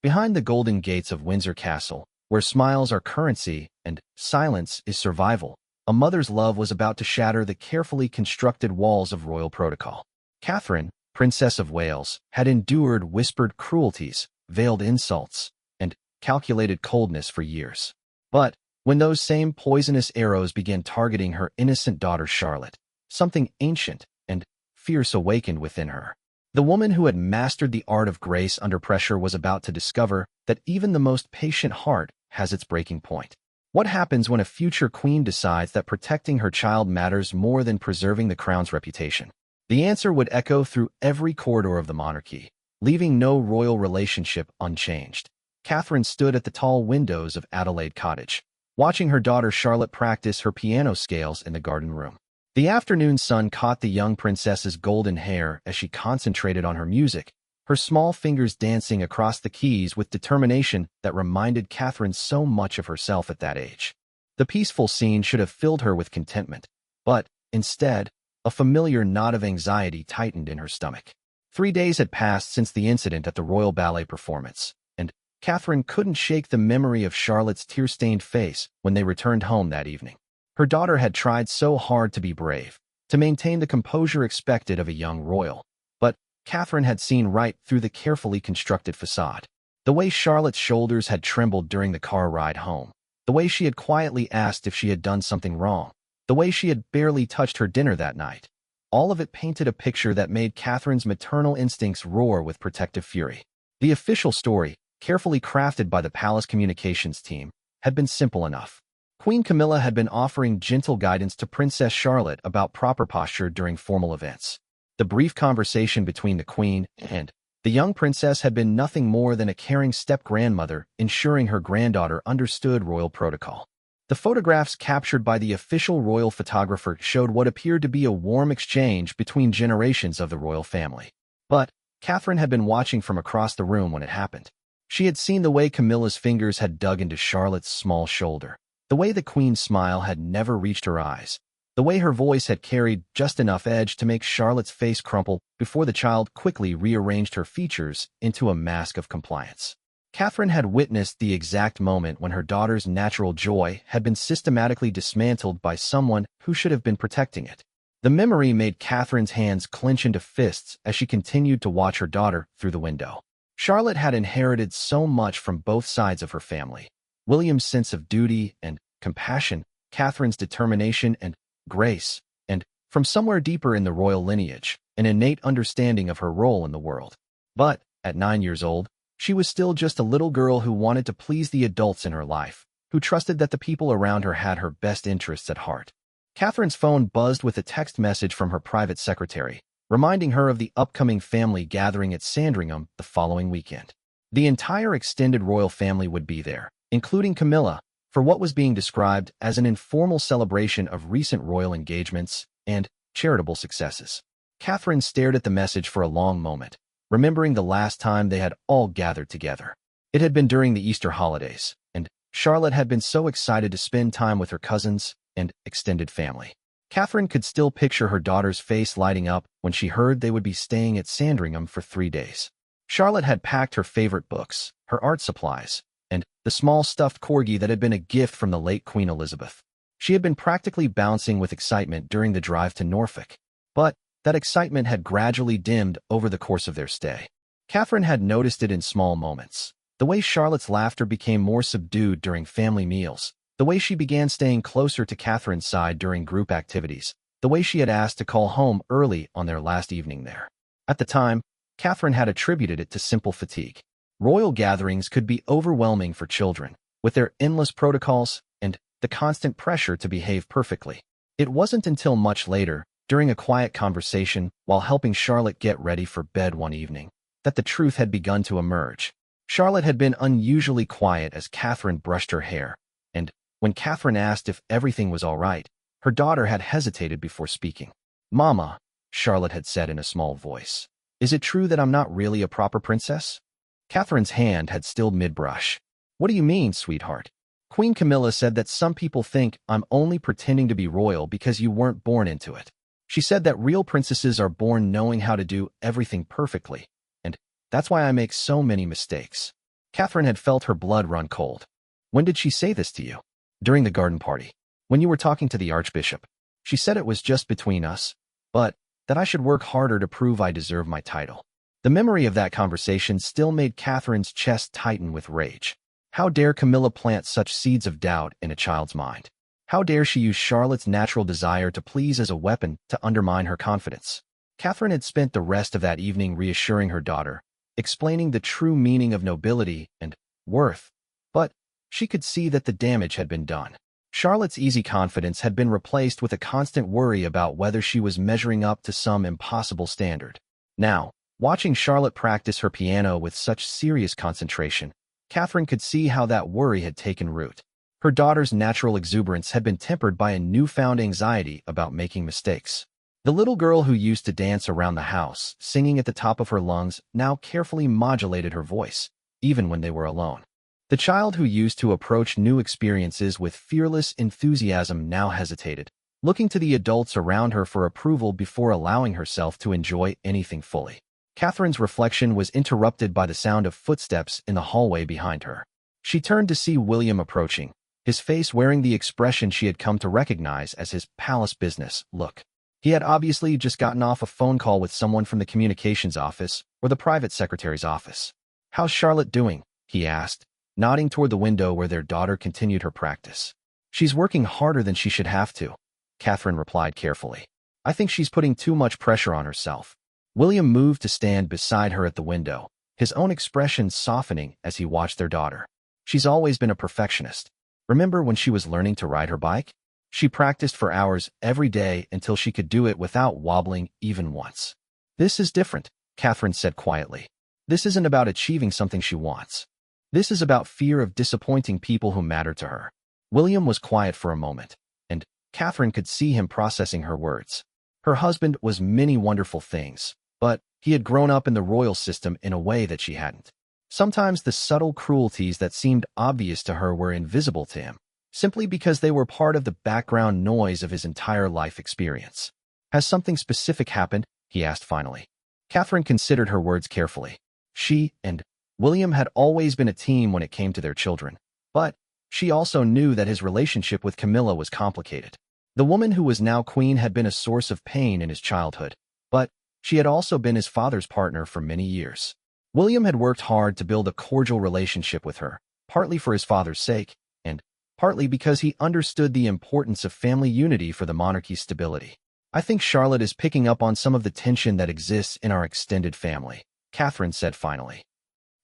Behind the golden gates of Windsor Castle, where smiles are currency and silence is survival, a mother's love was about to shatter the carefully constructed walls of royal protocol. Catherine, Princess of Wales, had endured whispered cruelties, veiled insults, and calculated coldness for years. But when those same poisonous arrows began targeting her innocent daughter Charlotte, something ancient and fierce awakened within her. The woman who had mastered the art of grace under pressure was about to discover that even the most patient heart has its breaking point. What happens when a future queen decides that protecting her child matters more than preserving the crown's reputation? The answer would echo through every corridor of the monarchy, leaving no royal relationship unchanged. Catherine stood at the tall windows of Adelaide Cottage, watching her daughter Charlotte practice her piano scales in the garden room. The afternoon sun caught the young princess's golden hair as she concentrated on her music, her small fingers dancing across the keys with determination that reminded Catherine so much of herself at that age. The peaceful scene should have filled her with contentment, but, instead, a familiar knot of anxiety tightened in her stomach. 3 days had passed since the incident at the Royal Ballet performance, and Catherine couldn't shake the memory of Charlotte's tear-stained face when they returned home that evening. Her daughter had tried so hard to be brave, to maintain the composure expected of a young royal, but Catherine had seen right through the carefully constructed facade. The way Charlotte's shoulders had trembled during the car ride home, the way she had quietly asked if she had done something wrong, the way she had barely touched her dinner that night, all of it painted a picture that made Catherine's maternal instincts roar with protective fury. The official story, carefully crafted by the palace communications team, had been simple enough. Queen Camilla had been offering gentle guidance to Princess Charlotte about proper posture during formal events. The brief conversation between the queen and the young princess had been nothing more than a caring step-grandmother ensuring her granddaughter understood royal protocol. The photographs captured by the official royal photographer showed what appeared to be a warm exchange between generations of the royal family. But Catherine had been watching from across the room when it happened. She had seen the way Camilla's fingers had dug into Charlotte's small shoulder, the way the queen's smile had never reached her eyes, the way her voice had carried just enough edge to make Charlotte's face crumple before the child quickly rearranged her features into a mask of compliance. Catherine had witnessed the exact moment when her daughter's natural joy had been systematically dismantled by someone who should have been protecting it. The memory made Catherine's hands clench into fists as she continued to watch her daughter through the window. Charlotte had inherited so much from both sides of her family. William's sense of duty and compassion, Catherine's determination and grace, and, from somewhere deeper in the royal lineage, an innate understanding of her role in the world. But, at 9 years old, she was still just a little girl who wanted to please the adults in her life, who trusted that the people around her had her best interests at heart. Catherine's phone buzzed with a text message from her private secretary, reminding her of the upcoming family gathering at Sandringham the following weekend. The entire extended royal family would be there, including Camilla, for what was being described as an informal celebration of recent royal engagements and charitable successes. Catherine stared at the message for a long moment, remembering the last time they had all gathered together. It had been during the Easter holidays, and Charlotte had been so excited to spend time with her cousins and extended family. Catherine could still picture her daughter's face lighting up when she heard they would be staying at Sandringham for 3 days. Charlotte had packed her favorite books, her art supplies, and the small stuffed corgi that had been a gift from the late Queen Elizabeth. She had been practically bouncing with excitement during the drive to Norfolk, but that excitement had gradually dimmed over the course of their stay. Catherine had noticed it in small moments. The way Charlotte's laughter became more subdued during family meals, the way she began staying closer to Catherine's side during group activities, the way she had asked to call home early on their last evening there. At the time, Catherine had attributed it to simple fatigue. Royal gatherings could be overwhelming for children, with their endless protocols and the constant pressure to behave perfectly. It wasn't until much later, during a quiet conversation while helping Charlotte get ready for bed one evening, that the truth had begun to emerge. Charlotte had been unusually quiet as Catherine brushed her hair, and when Catherine asked if everything was all right, her daughter had hesitated before speaking. "Mama," Charlotte had said in a small voice, "is it true that I'm not really a proper princess?" Catherine's hand had stilled mid-brush. "What do you mean, sweetheart?" "Queen Camilla said that some people think I'm only pretending to be royal because you weren't born into it. She said that real princesses are born knowing how to do everything perfectly, and that's why I make so many mistakes." Catherine had felt her blood run cold. When did she say this to you? During the garden party. When you were talking to the Archbishop. She said it was just between us, but that I should work harder to prove I deserve my title. The memory of that conversation still made Catherine's chest tighten with rage. How dare Camilla plant such seeds of doubt in a child's mind? How dare she use Charlotte's natural desire to please as a weapon to undermine her confidence? Catherine had spent the rest of that evening reassuring her daughter, explaining the true meaning of nobility and worth, but she could see that the damage had been done. Charlotte's easy confidence had been replaced with a constant worry about whether she was measuring up to some impossible standard. Now, watching Charlotte practice her piano with such serious concentration, Catherine could see how that worry had taken root. Her daughter's natural exuberance had been tempered by a newfound anxiety about making mistakes. The little girl who used to dance around the house, singing at the top of her lungs, now carefully modulated her voice, even when they were alone. The child who used to approach new experiences with fearless enthusiasm now hesitated, looking to the adults around her for approval before allowing herself to enjoy anything fully. Catherine's reflection was interrupted by the sound of footsteps in the hallway behind her. She turned to see William approaching, his face wearing the expression she had come to recognize as his palace business look. He had obviously just gotten off a phone call with someone from the communications office or the private secretary's office. "How's Charlotte doing?" he asked, nodding toward the window where their daughter continued her practice. "She's working harder than she should have to," Catherine replied carefully. "I think she's putting too much pressure on herself." William moved to stand beside her at the window, his own expression softening as he watched their daughter. "She's always been a perfectionist. Remember when she was learning to ride her bike? She practiced for hours every day until she could do it without wobbling even once. This is different," Catherine said quietly. "This isn't about achieving something she wants. This is about fear of disappointing people who matter to her." William was quiet for a moment, and Catherine could see him processing her words. Her husband was many wonderful things, but he had grown up in the royal system in a way that she hadn't. Sometimes the subtle cruelties that seemed obvious to her were invisible to him, simply because they were part of the background noise of his entire life experience. "Has something specific happened?" he asked finally. Catherine considered her words carefully. She and William had always been a team when it came to their children, but she also knew that his relationship with Camilla was complicated. The woman who was now queen had been a source of pain in his childhood, but she had also been his father's partner for many years. William had worked hard to build a cordial relationship with her, partly for his father's sake, and partly because he understood the importance of family unity for the monarchy's stability. "I think Charlotte is picking up on some of the tension that exists in our extended family," Catherine said finally.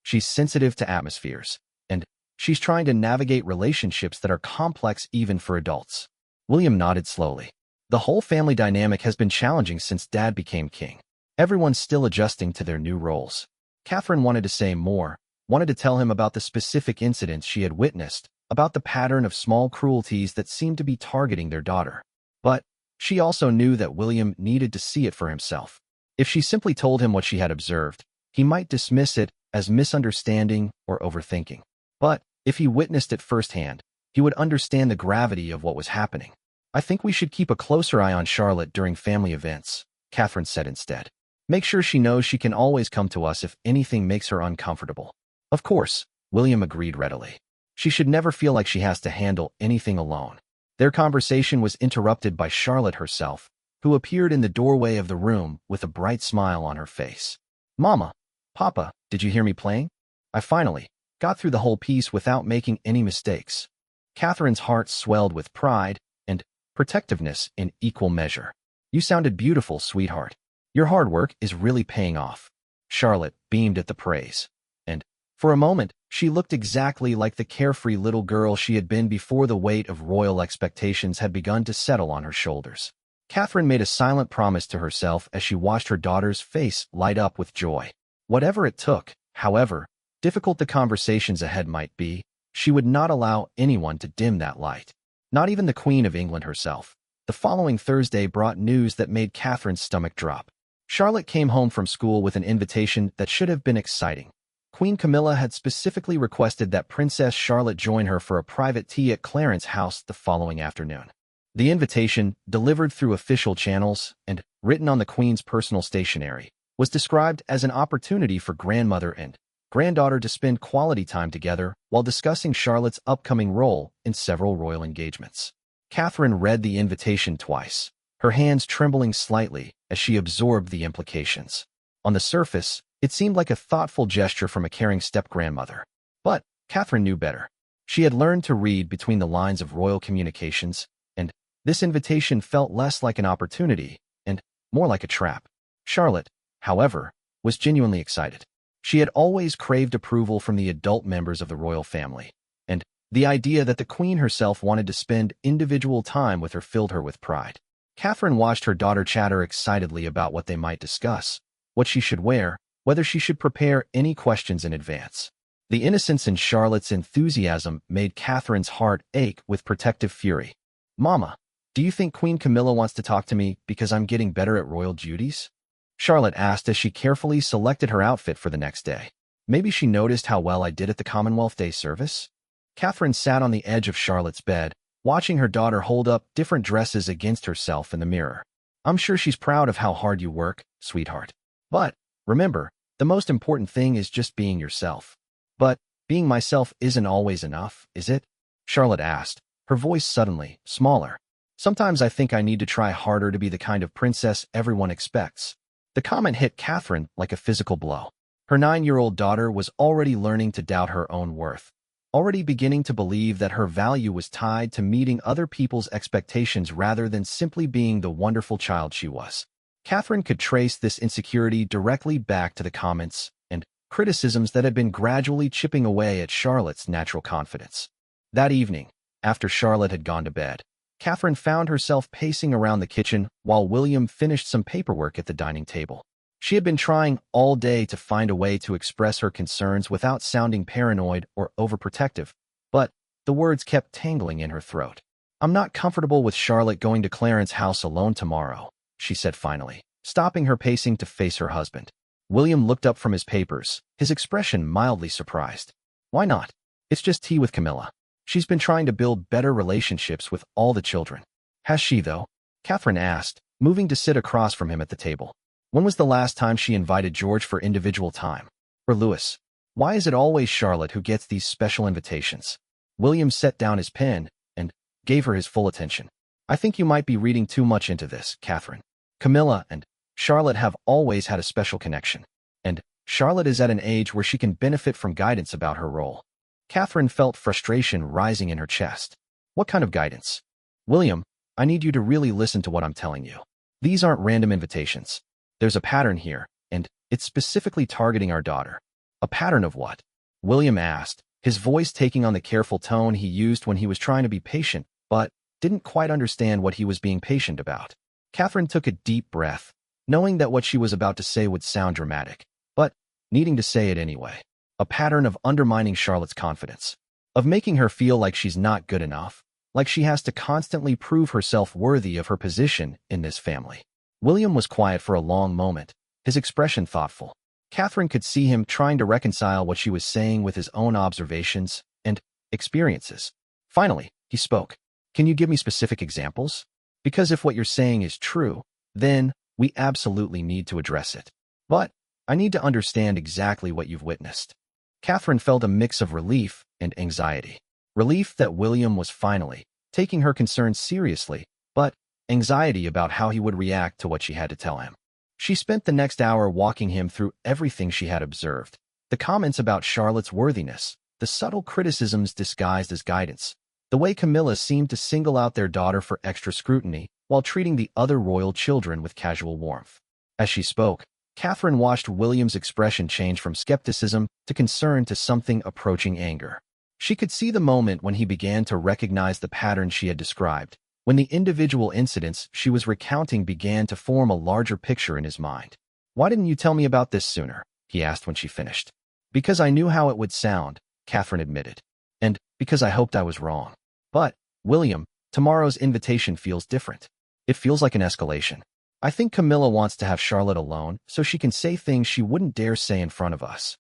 "She's sensitive to atmospheres, and she's trying to navigate relationships that are complex even for adults." William nodded slowly. "The whole family dynamic has been challenging since Dad became king. Everyone's still adjusting to their new roles." Catherine wanted to say more, wanted to tell him about the specific incidents she had witnessed, about the pattern of small cruelties that seemed to be targeting their daughter. But she also knew that William needed to see it for himself. If she simply told him what she had observed, he might dismiss it as misunderstanding or overthinking. But if he witnessed it firsthand, he would understand the gravity of what was happening. "I think we should keep a closer eye on Charlotte during family events," Catherine said instead. "Make sure she knows she can always come to us if anything makes her uncomfortable." "Of course," William agreed readily. "She should never feel like she has to handle anything alone." Their conversation was interrupted by Charlotte herself, who appeared in the doorway of the room with a bright smile on her face. "Mama, Papa, did you hear me playing? I finally got through the whole piece without making any mistakes." Catherine's heart swelled with pride and protectiveness in equal measure. "You sounded beautiful, sweetheart. Your hard work is really paying off." Charlotte beamed at the praise, and for a moment, she looked exactly like the carefree little girl she had been before the weight of royal expectations had begun to settle on her shoulders. Catherine made a silent promise to herself as she watched her daughter's face light up with joy. Whatever it took, however difficult the conversations ahead might be, she would not allow anyone to dim that light. Not even the Queen of England herself. The following Thursday brought news that made Catherine's stomach drop. Charlotte came home from school with an invitation that should have been exciting. Queen Camilla had specifically requested that Princess Charlotte join her for a private tea at Clarence's house the following afternoon. The invitation, delivered through official channels and written on the Queen's personal stationery, was described as an opportunity for grandmother and granddaughter to spend quality time together while discussing Charlotte's upcoming role in several royal engagements. Catherine read the invitation twice, her hands trembling slightly as she absorbed the implications. On the surface, it seemed like a thoughtful gesture from a caring step-grandmother. But Catherine knew better. She had learned to read between the lines of royal communications, and this invitation felt less like an opportunity and more like a trap. Charlotte, however, was genuinely excited. She had always craved approval from the adult members of the royal family, and the idea that the Queen herself wanted to spend individual time with her filled her with pride. Catherine watched her daughter chatter excitedly about what they might discuss, what she should wear, whether she should prepare any questions in advance. The innocence in Charlotte's enthusiasm made Catherine's heart ache with protective fury. "Mama, do you think Queen Camilla wants to talk to me because I'm getting better at royal duties?" Charlotte asked as she carefully selected her outfit for the next day. "Maybe she noticed how well I did at the Commonwealth Day service?" Catherine sat on the edge of Charlotte's bed, watching her daughter hold up different dresses against herself in the mirror. "I'm sure she's proud of how hard you work, sweetheart. But remember, the most important thing is just being yourself." "But being myself isn't always enough, is it?" Charlotte asked, her voice suddenly smaller. "Sometimes I think I need to try harder to be the kind of princess everyone expects." The comment hit Catherine like a physical blow. Her 9-year-old daughter was already learning to doubt her own worth, already beginning to believe that her value was tied to meeting other people's expectations rather than simply being the wonderful child she was. Catherine could trace this insecurity directly back to the comments and criticisms that had been gradually chipping away at Charlotte's natural confidence. That evening, after Charlotte had gone to bed, Catherine found herself pacing around the kitchen while William finished some paperwork at the dining table. She had been trying all day to find a way to express her concerns without sounding paranoid or overprotective, but the words kept tangling in her throat. "I'm not comfortable with Charlotte going to Clarence's house alone tomorrow," she said finally, stopping her pacing to face her husband. William looked up from his papers, his expression mildly surprised. "Why not? It's just tea with Camilla. She's been trying to build better relationships with all the children." "Has she, though?" Catherine asked, moving to sit across from him at the table. "When was the last time she invited George for individual time? Or Louis? Why is it always Charlotte who gets these special invitations?" William set down his pen and gave her his full attention. "I think you might be reading too much into this, Catherine. Camilla and Charlotte have always had a special connection, and Charlotte is at an age where she can benefit from guidance about her role." Catherine felt frustration rising in her chest. "What kind of guidance?" "William, I need you to really listen to what I'm telling you. These aren't random invitations. There's a pattern here, and it's specifically targeting our daughter." "A pattern of what?" William asked, his voice taking on the careful tone he used when he was trying to be patient, but didn't quite understand what he was being patient about. Catherine took a deep breath, knowing that what she was about to say would sound dramatic, but needing to say it anyway. "A pattern of undermining Charlotte's confidence, of making her feel like she's not good enough, like she has to constantly prove herself worthy of her position in this family." William was quiet for a long moment, his expression thoughtful. Catherine could see him trying to reconcile what she was saying with his own observations and experiences. Finally, he spoke. "Can you give me specific examples? Because if what you're saying is true, then we absolutely need to address it. But I need to understand exactly what you've witnessed." Catherine felt a mix of relief and anxiety. Relief that William was finally taking her concerns seriously, but anxiety about how he would react to what she had to tell him. She spent the next hour walking him through everything she had observed, the comments about Charlotte's worthiness, the subtle criticisms disguised as guidance, the way Camilla seemed to single out their daughter for extra scrutiny while treating the other royal children with casual warmth. As she spoke, Catherine watched William's expression change from skepticism to concern to something approaching anger. She could see the moment when he began to recognize the pattern she had described, when the individual incidents she was recounting began to form a larger picture in his mind. "Why didn't you tell me about this sooner?" he asked when she finished. "Because I knew how it would sound," Catherine admitted. "And because I hoped I was wrong." "But, William, tomorrow's invitation feels different. It feels like an escalation. I think Camilla wants to have Charlotte alone so she can say things she wouldn't dare say in front of us."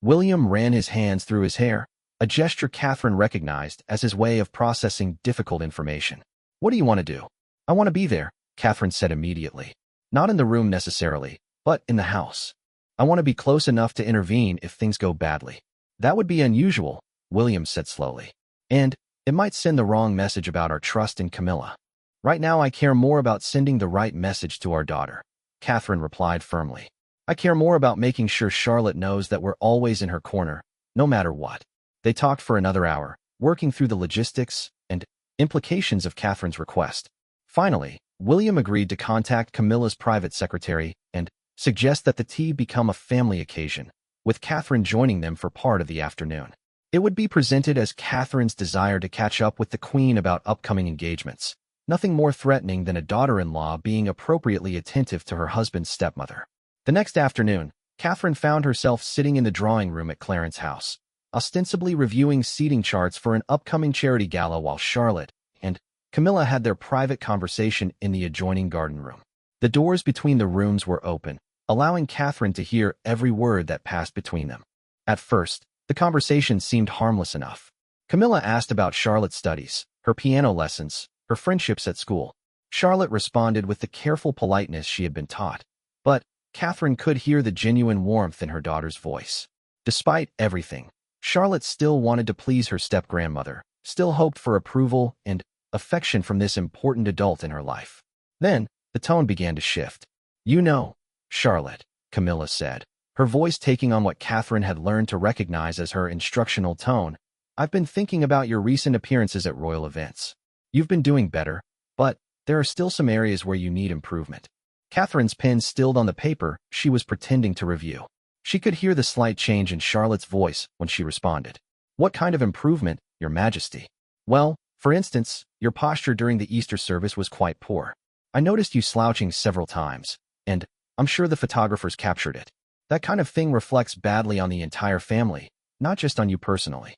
William ran his hands through his hair, a gesture Catherine recognized as his way of processing difficult information. "What do you want to do?" "I want to be there," Catherine said immediately. "Not in the room necessarily, but in the house. I want to be close enough to intervene if things go badly. That would be unusual, William said slowly. And it might send the wrong message about our trust in Camilla. Right now I care more about sending the right message to our daughter, Catherine replied firmly. I care more about making sure Charlotte knows that we're always in her corner, no matter what. They talked for another hour, working through the logistics and implications of Catherine's request. Finally, William agreed to contact Camilla's private secretary and suggest that the tea become a family occasion, with Catherine joining them for part of the afternoon. It would be presented as Catherine's desire to catch up with the Queen about upcoming engagements, nothing more threatening than a daughter-in-law being appropriately attentive to her husband's stepmother. The next afternoon, Catherine found herself sitting in the drawing room at Clarence's house, ostensibly reviewing seating charts for an upcoming charity gala while Charlotte and Camilla had their private conversation in the adjoining garden room. The doors between the rooms were open, allowing Catherine to hear every word that passed between them. At first, the conversation seemed harmless enough. Camilla asked about Charlotte's studies, her piano lessons, her friendships at school. Charlotte responded with the careful politeness she had been taught, but Catherine could hear the genuine warmth in her daughter's voice. Despite everything, Charlotte still wanted to please her step-grandmother, still hoped for approval and affection from this important adult in her life. Then, the tone began to shift. You know, Charlotte, Camilla said, her voice taking on what Catherine had learned to recognize as her instructional tone. I've been thinking about your recent appearances at royal events. You've been doing better, but there are still some areas where you need improvement. Catherine's pen stilled on the paper she was pretending to review. She could hear the slight change in Charlotte's voice when she responded. What kind of improvement, Your Majesty? Well, for instance, your posture during the Easter service was quite poor. I noticed you slouching several times, and I'm sure the photographers captured it. That kind of thing reflects badly on the entire family, not just on you personally.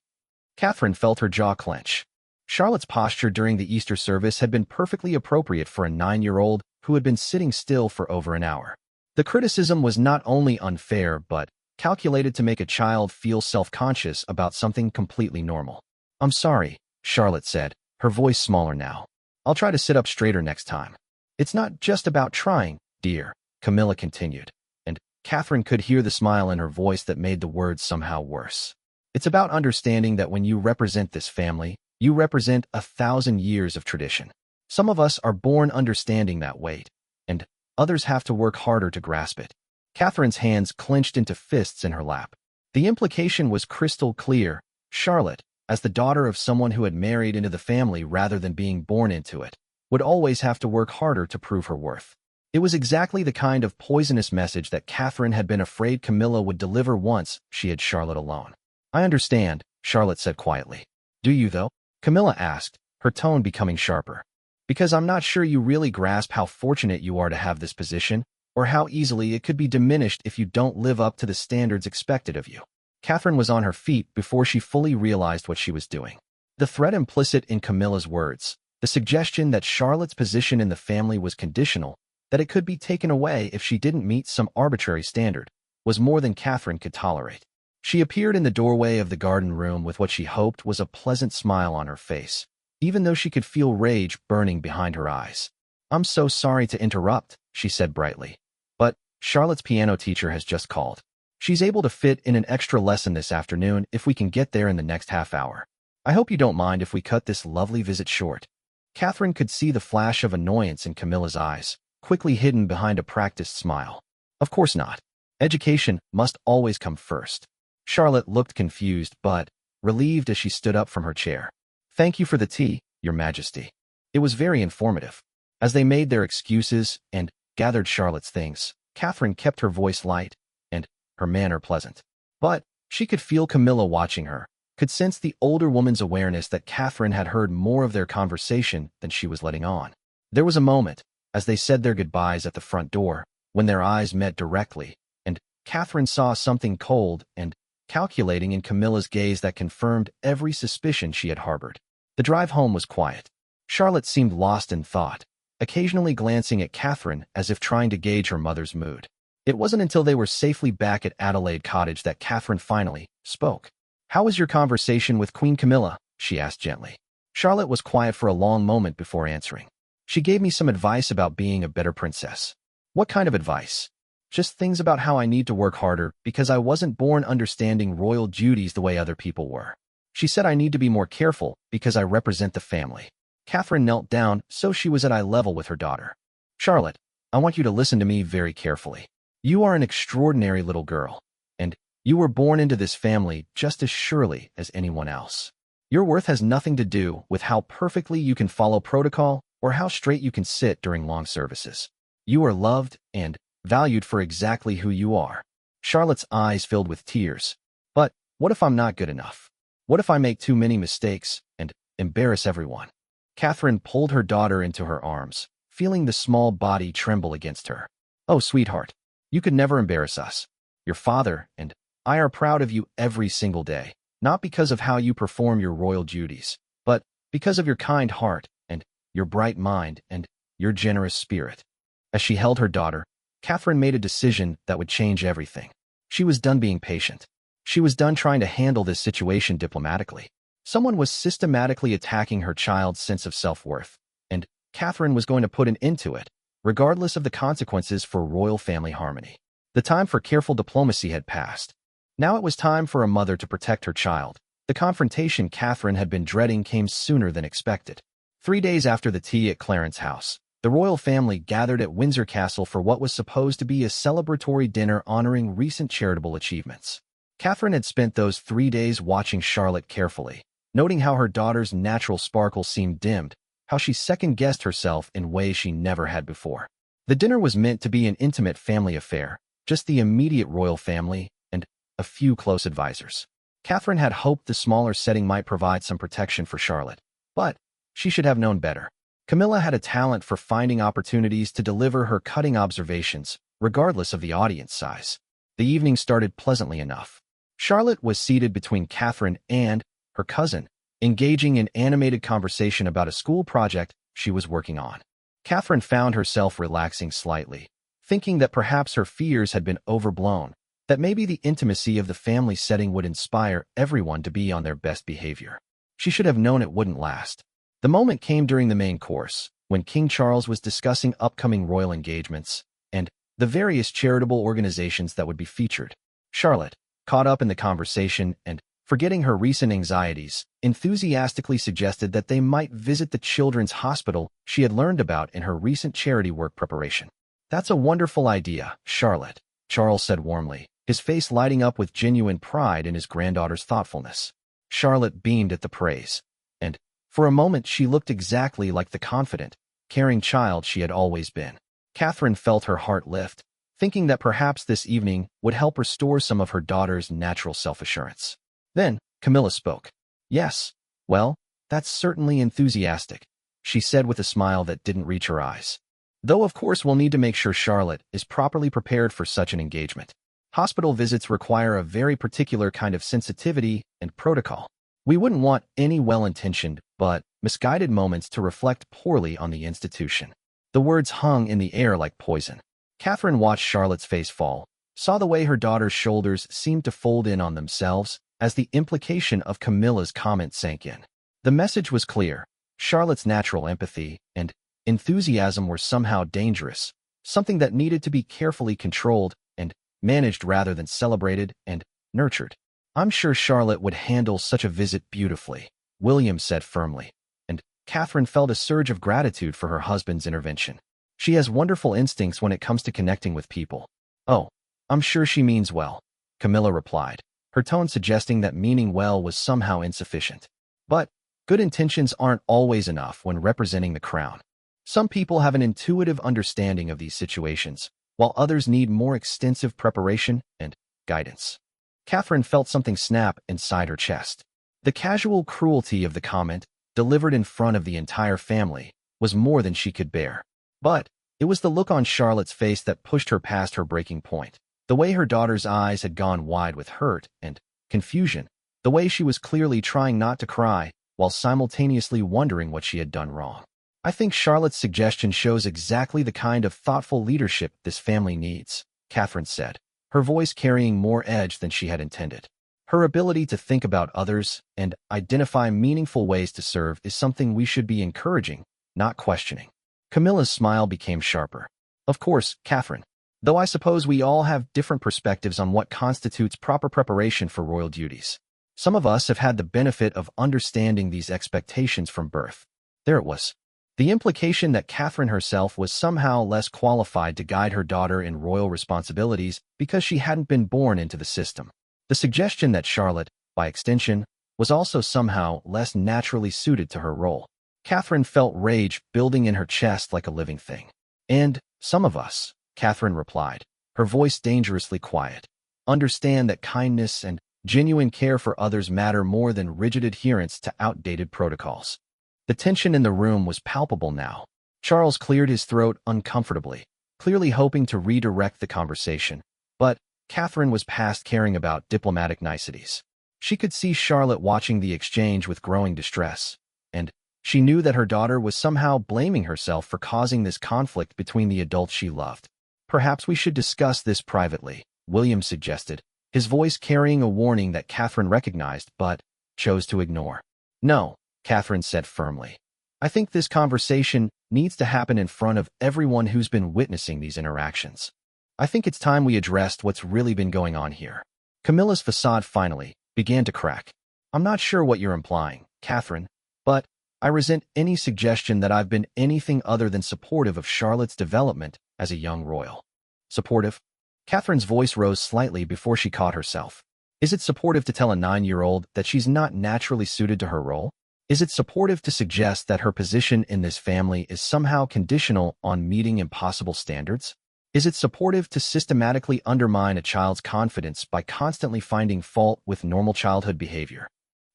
Catherine felt her jaw clench. Charlotte's posture during the Easter service had been perfectly appropriate for a 9-year-old who had been sitting still for over an hour. The criticism was not only unfair but calculated to make a child feel self-conscious about something completely normal. I'm sorry, Charlotte said, her voice smaller now. I'll try to sit up straighter next time. It's not just about trying, dear, Camilla continued, and Catherine could hear the smile in her voice that made the words somehow worse. It's about understanding that when you represent this family, you represent 1,000 years of tradition. Some of us are born understanding that weight, and others have to work harder to grasp it. Catherine's hands clenched into fists in her lap. The implication was crystal clear. Charlotte, as the daughter of someone who had married into the family rather than being born into it, would always have to work harder to prove her worth. It was exactly the kind of poisonous message that Catherine had been afraid Camilla would deliver once she had Charlotte alone. I understand, Charlotte said quietly. Do you, though? Camilla asked, her tone becoming sharper. Because I'm not sure you really grasp how fortunate you are to have this position, or how easily it could be diminished if you don't live up to the standards expected of you. Catherine was on her feet before she fully realized what she was doing. The threat implicit in Camilla's words, the suggestion that Charlotte's position in the family was conditional, that it could be taken away if she didn't meet some arbitrary standard, was more than Catherine could tolerate. She appeared in the doorway of the garden room with what she hoped was a pleasant smile on her face, even though she could feel rage burning behind her eyes. I'm so sorry to interrupt, she said brightly, but Charlotte's piano teacher has just called. She's able to fit in an extra lesson this afternoon if we can get there in the next half hour. I hope you don't mind if we cut this lovely visit short. Catherine could see the flash of annoyance in Camilla's eyes, quickly hidden behind a practiced smile. Of course not. Education must always come first. Charlotte looked confused but relieved as she stood up from her chair. Thank you for the tea, Your Majesty. It was very informative. As they made their excuses and gathered Charlotte's things, Catherine kept her voice light and her manner pleasant. But she could feel Camilla watching her, could sense the older woman's awareness that Catherine had heard more of their conversation than she was letting on. There was a moment, as they said their goodbyes at the front door, when their eyes met directly, and Catherine saw something cold and calculating in Camilla's gaze that confirmed every suspicion she had harbored. The drive home was quiet. Charlotte seemed lost in thought, occasionally glancing at Catherine as if trying to gauge her mother's mood. It wasn't until they were safely back at Adelaide Cottage that Catherine finally spoke. How was your conversation with Queen Camilla? She asked gently. Charlotte was quiet for a long moment before answering. She gave me some advice about being a better princess. What kind of advice? Just things about how I need to work harder because I wasn't born understanding royal duties the way other people were. She said I need to be more careful because I represent the family. Catherine knelt down so she was at eye level with her daughter. Charlotte, I want you to listen to me very carefully. You are an extraordinary little girl, and you were born into this family just as surely as anyone else. Your worth has nothing to do with how perfectly you can follow protocol or how straight you can sit during long services. You are loved and valued for exactly who you are. Charlotte's eyes filled with tears. But what if I'm not good enough? What if I make too many mistakes and embarrass everyone? Catherine pulled her daughter into her arms, feeling the small body tremble against her. Oh, sweetheart, you could never embarrass us. Your father and I are proud of you every single day, not because of how you perform your royal duties, but because of your kind heart and your bright mind and your generous spirit. As she held her daughter, Catherine made a decision that would change everything. She was done being patient. She was done trying to handle this situation diplomatically. Someone was systematically attacking her child's sense of self-worth, and Catherine was going to put an end to it, regardless of the consequences for royal family harmony. The time for careful diplomacy had passed. Now it was time for a mother to protect her child. The confrontation Catherine had been dreading came sooner than expected. 3 days after the tea at Clarence's house, the royal family gathered at Windsor Castle for what was supposed to be a celebratory dinner honoring recent charitable achievements. Catherine had spent those 3 days watching Charlotte carefully, noting how her daughter's natural sparkle seemed dimmed, how she second-guessed herself in ways she never had before. The dinner was meant to be an intimate family affair, just the immediate royal family and a few close advisors. Catherine had hoped the smaller setting might provide some protection for Charlotte, but she should have known better. Camilla had a talent for finding opportunities to deliver her cutting observations, regardless of the audience size. The evening started pleasantly enough. Charlotte was seated between Catherine and her cousin, engaging in animated conversation about a school project she was working on. Catherine found herself relaxing slightly, thinking that perhaps her fears had been overblown, that maybe the intimacy of the family setting would inspire everyone to be on their best behavior. She should have known it wouldn't last. The moment came during the main course, when King Charles was discussing upcoming royal engagements and the various charitable organizations that would be featured. Charlotte, caught up in the conversation and forgetting her recent anxieties, enthusiastically suggested that they might visit the children's hospital she had learned about in her recent charity work preparation. That's a wonderful idea, Charlotte, Charles said warmly, his face lighting up with genuine pride in his granddaughter's thoughtfulness. Charlotte beamed at the praise, and for a moment she looked exactly like the confident, caring child she had always been. Catherine felt her heart lift, thinking that perhaps this evening would help restore some of her daughter's natural self-assurance. Then, Camilla spoke. Yes, well, that's certainly enthusiastic, she said with a smile that didn't reach her eyes. Though of course we'll need to make sure Charlotte is properly prepared for such an engagement. Hospital visits require a very particular kind of sensitivity and protocol. We wouldn't want any well-intentioned but misguided moments to reflect poorly on the institution. The words hung in the air like poison. Catherine watched Charlotte's face fall, saw the way her daughter's shoulders seemed to fold in on themselves as the implication of Camilla's comment sank in. The message was clear. Charlotte's natural empathy and enthusiasm were somehow dangerous, something that needed to be carefully controlled and managed rather than celebrated and nurtured. I'm sure Charlotte would handle such a visit beautifully, William said firmly, and Catherine felt a surge of gratitude for her husband's intervention. She has wonderful instincts when it comes to connecting with people. Oh, I'm sure she means well, Camilla replied, her tone suggesting that meaning well was somehow insufficient. But good intentions aren't always enough when representing the crown. Some people have an intuitive understanding of these situations, while others need more extensive preparation and guidance. Catherine felt something snap inside her chest. The casual cruelty of the comment, delivered in front of the entire family, was more than she could bear. But it was the look on Charlotte's face that pushed her past her breaking point. The way her daughter's eyes had gone wide with hurt and confusion, the way she was clearly trying not to cry while simultaneously wondering what she had done wrong. I think Charlotte's suggestion shows exactly the kind of thoughtful leadership this family needs, Catherine said, her voice carrying more edge than she had intended. Her ability to think about others and identify meaningful ways to serve is something we should be encouraging, not questioning. Camilla's smile became sharper. Of course, Catherine. Though I suppose we all have different perspectives on what constitutes proper preparation for royal duties. Some of us have had the benefit of understanding these expectations from birth. There it was. The implication that Catherine herself was somehow less qualified to guide her daughter in royal responsibilities because she hadn't been born into the system. The suggestion that Charlotte, by extension, was also somehow less naturally suited to her role. Catherine felt rage building in her chest like a living thing. And some of us, Catherine replied, her voice dangerously quiet, understand that kindness and genuine care for others matter more than rigid adherence to outdated protocols. The tension in the room was palpable now. Charles cleared his throat uncomfortably, clearly hoping to redirect the conversation. But Catherine was past caring about diplomatic niceties. She could see Charlotte watching the exchange with growing distress, and she knew that her daughter was somehow blaming herself for causing this conflict between the adults she loved. Perhaps we should discuss this privately, William suggested, his voice carrying a warning that Catherine recognized but chose to ignore. No, Catherine said firmly. I think this conversation needs to happen in front of everyone who's been witnessing these interactions. I think it's time we addressed what's really been going on here. Camilla's facade finally began to crack. I'm not sure what you're implying, Catherine, but I resent any suggestion that I've been anything other than supportive of Charlotte's development as a young royal. Supportive? Catherine's voice rose slightly before she caught herself. Is it supportive to tell a 9-year-old that she's not naturally suited to her role? Is it supportive to suggest that her position in this family is somehow conditional on meeting impossible standards? Is it supportive to systematically undermine a child's confidence by constantly finding fault with normal childhood behavior?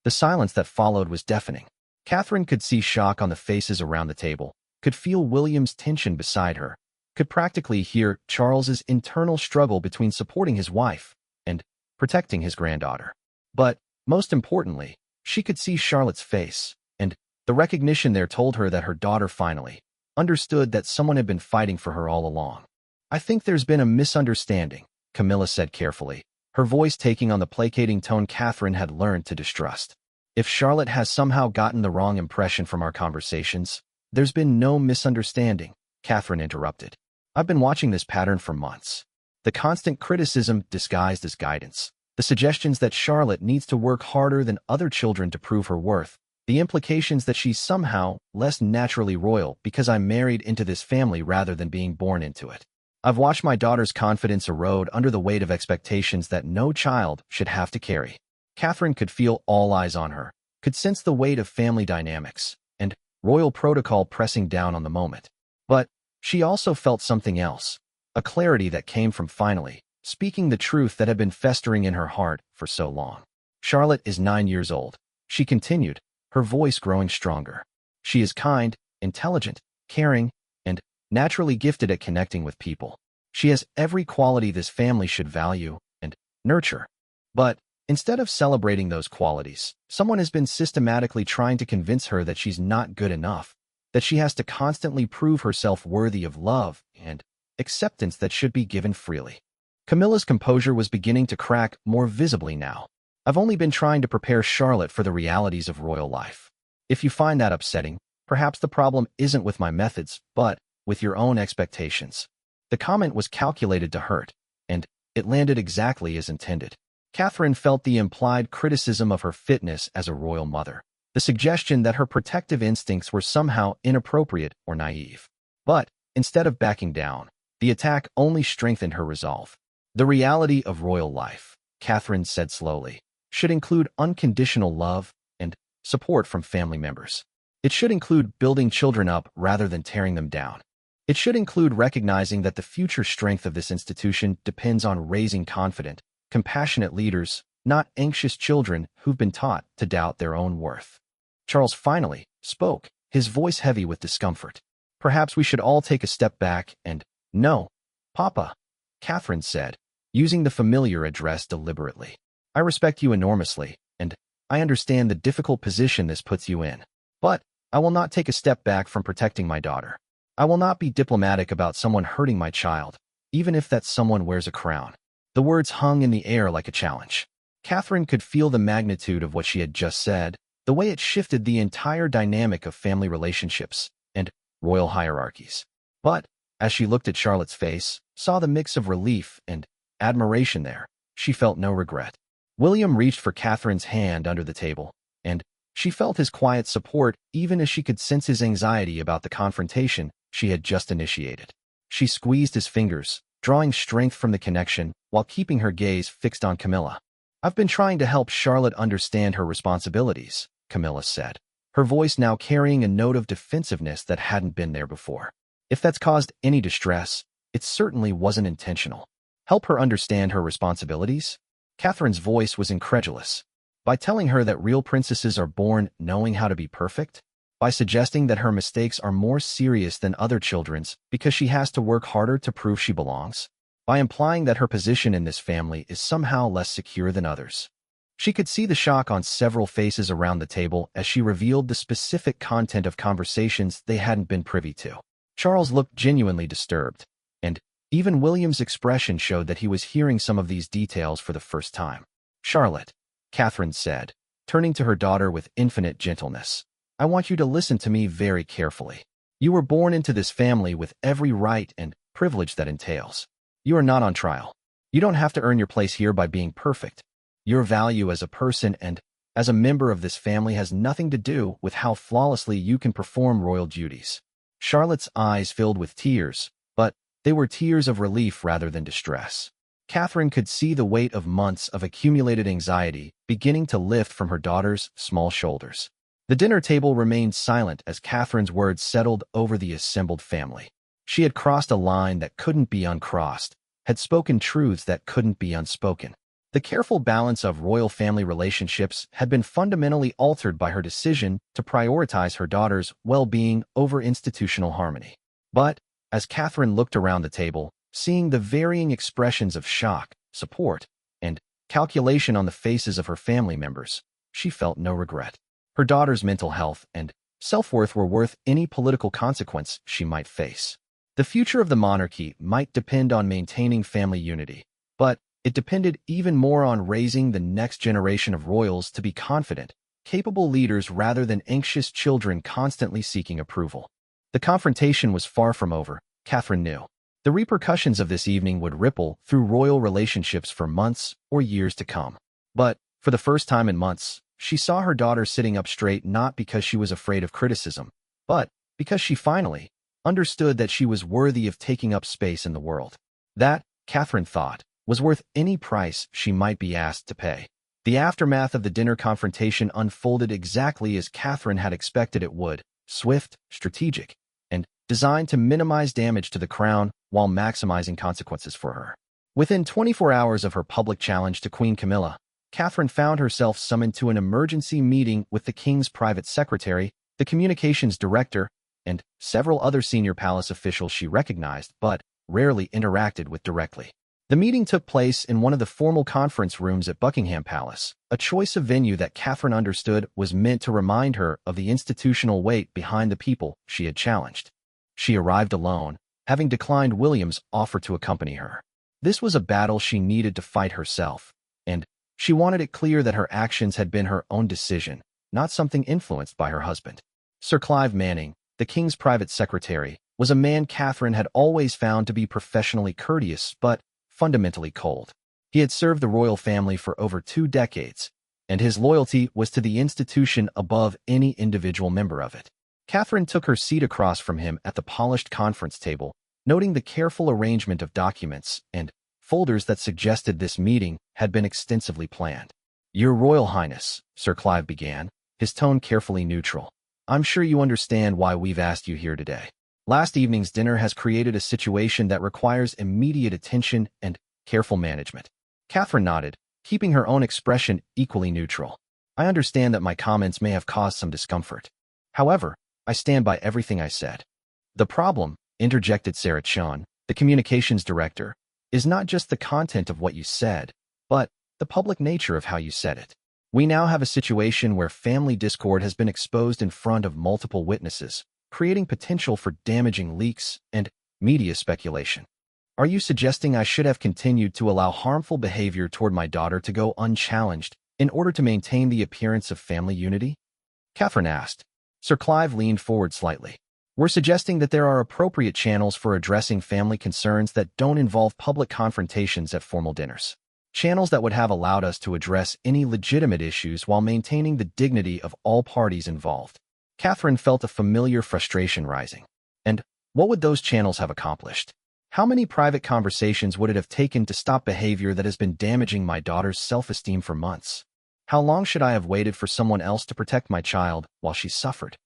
The silence that followed was deafening. Catherine could see shock on the faces around the table, could feel William's tension beside her, could practically hear Charles's internal struggle between supporting his wife and protecting his granddaughter. But, most importantly, she could see Charlotte's face, and the recognition there told her that her daughter finally understood that someone had been fighting for her all along. I think there's been a misunderstanding, Camilla said carefully, her voice taking on the placating tone Catherine had learned to distrust. If Charlotte has somehow gotten the wrong impression from our conversations, there's been no misunderstanding, Catherine interrupted. I've been watching this pattern for months. The constant criticism disguised as guidance, the suggestions that Charlotte needs to work harder than other children to prove her worth, the implications that she's somehow less naturally royal because I'm married into this family rather than being born into it. I've watched my daughter's confidence erode under the weight of expectations that no child should have to carry. Catherine could feel all eyes on her, could sense the weight of family dynamics and royal protocol pressing down on the moment. But she also felt something else, a clarity that came from finally speaking the truth that had been festering in her heart for so long. Charlotte is 9 years old, she continued, her voice growing stronger. She is kind, intelligent, caring, and naturally gifted at connecting with people. She has every quality this family should value and nurture. But instead of celebrating those qualities, someone has been systematically trying to convince her that she's not good enough, that she has to constantly prove herself worthy of love and acceptance that should be given freely. Camilla's composure was beginning to crack more visibly now. I've only been trying to prepare Charlotte for the realities of royal life. If you find that upsetting, perhaps the problem isn't with my methods, but with your own expectations. The comment was calculated to hurt, and it landed exactly as intended. Catherine felt the implied criticism of her fitness as a royal mother, the suggestion that her protective instincts were somehow inappropriate or naive. But instead of backing down, the attack only strengthened her resolve. The reality of royal life, Catherine said slowly, should include unconditional love and support from family members. It should include building children up rather than tearing them down. It should include recognizing that the future strength of this institution depends on raising confident, compassionate leaders, not anxious children who've been taught to doubt their own worth. Charles finally spoke, his voice heavy with discomfort. Perhaps we should all take a step back and, no, Papa, Catherine said, using the familiar address deliberately. I respect you enormously, and I understand the difficult position this puts you in. But I will not take a step back from protecting my daughter. I will not be diplomatic about someone hurting my child, even if that someone wears a crown. The words hung in the air like a challenge. Catherine could feel the magnitude of what she had just said, the way it shifted the entire dynamic of family relationships and royal hierarchies. But As she looked at Charlotte's face, saw the mix of relief and admiration there, she felt no regret. William reached for Catherine's hand under the table, and she felt his quiet support even as she could sense his anxiety about the confrontation she had just initiated. She squeezed his fingers, drawing strength from the connection while keeping her gaze fixed on Camilla. "I've been trying to help Charlotte understand her responsibilities," Camilla said, her voice now carrying a note of defensiveness that hadn't been there before. "If that's caused any distress, it certainly wasn't intentional." "Help her understand her responsibilities?" Catherine's voice was incredulous. "By telling her that real princesses are born knowing how to be perfect? By suggesting that her mistakes are more serious than other children's because she has to work harder to prove she belongs? By implying that her position in this family is somehow less secure than others?" She could see the shock on several faces around the table as she revealed the specific content of conversations they hadn't been privy to. Charles looked genuinely disturbed, and even William's expression showed that he was hearing some of these details for the first time. "Charlotte," Catherine said, turning to her daughter with infinite gentleness, "I want you to listen to me very carefully. You were born into this family with every right and privilege that entails. You are not on trial. You don't have to earn your place here by being perfect. Your value as a person and as a member of this family has nothing to do with how flawlessly you can perform royal duties." Charlotte's eyes filled with tears, but they were tears of relief rather than distress. Catherine could see the weight of months of accumulated anxiety beginning to lift from her daughter's small shoulders. The dinner table remained silent as Catherine's words settled over the assembled family. She had crossed a line that couldn't be uncrossed, had spoken truths that couldn't be unspoken. The careful balance of royal family relationships had been fundamentally altered by her decision to prioritize her daughter's well-being over institutional harmony. But, as Catherine looked around the table, seeing the varying expressions of shock, support, and calculation on the faces of her family members, she felt no regret. Her daughter's mental health and self-worth were worth any political consequence she might face. The future of the monarchy might depend on maintaining family unity, but it depended even more on raising the next generation of royals to be confident, capable leaders rather than anxious children constantly seeking approval. The confrontation was far from over, Catherine knew. The repercussions of this evening would ripple through royal relationships for months or years to come. But, for the first time in months, she saw her daughter sitting up straight not because she was afraid of criticism, but because she finally understood that she was worthy of taking up space in the world. That, Catherine thought, was worth any price she might be asked to pay. The aftermath of the dinner confrontation unfolded exactly as Catherine had expected it would, swift, strategic, and designed to minimize damage to the crown while maximizing consequences for her. Within 24 hours of her public challenge to Queen Camilla, Catherine found herself summoned to an emergency meeting with the king's private secretary, the communications director, and several other senior palace officials she recognized but rarely interacted with directly. The meeting took place in one of the formal conference rooms at Buckingham Palace, a choice of venue that Catherine understood was meant to remind her of the institutional weight behind the people she had challenged. She arrived alone, having declined William's offer to accompany her. This was a battle she needed to fight herself, and she wanted it clear that her actions had been her own decision, not something influenced by her husband. Sir Clive Manning, the king's private secretary, was a man Catherine had always found to be professionally courteous but fundamentally cold. He had served the royal family for over 2 decades, and his loyalty was to the institution above any individual member of it. Catherine took her seat across from him at the polished conference table, noting the careful arrangement of documents and folders that suggested this meeting had been extensively planned. "Your Royal Highness," Sir Clive began, his tone carefully neutral, "I'm sure you understand why we've asked you here today. Last evening's dinner has created a situation that requires immediate attention and careful management." Catherine nodded, keeping her own expression equally neutral. "I understand that my comments may have caused some discomfort. However, I stand by everything I said." "The problem," interjected Sarah Chun, the communications director, "is not just the content of what you said, but the public nature of how you said it. We now have a situation where family discord has been exposed in front of multiple witnesses, creating potential for damaging leaks and media speculation. Are you suggesting I should have continued to allow harmful behavior toward my daughter to go unchallenged in order to maintain the appearance of family unity?" Catherine asked. Sir Clive leaned forward slightly. We're suggesting that there are appropriate channels for addressing family concerns that don't involve public confrontations at formal dinners. Channels that would have allowed us to address any legitimate issues while maintaining the dignity of all parties involved. Catherine felt a familiar frustration rising. And what would those channels have accomplished? How many private conversations would it have taken to stop behavior that has been damaging my daughter's self-esteem for months? How long should I have waited for someone else to protect my child while she suffered?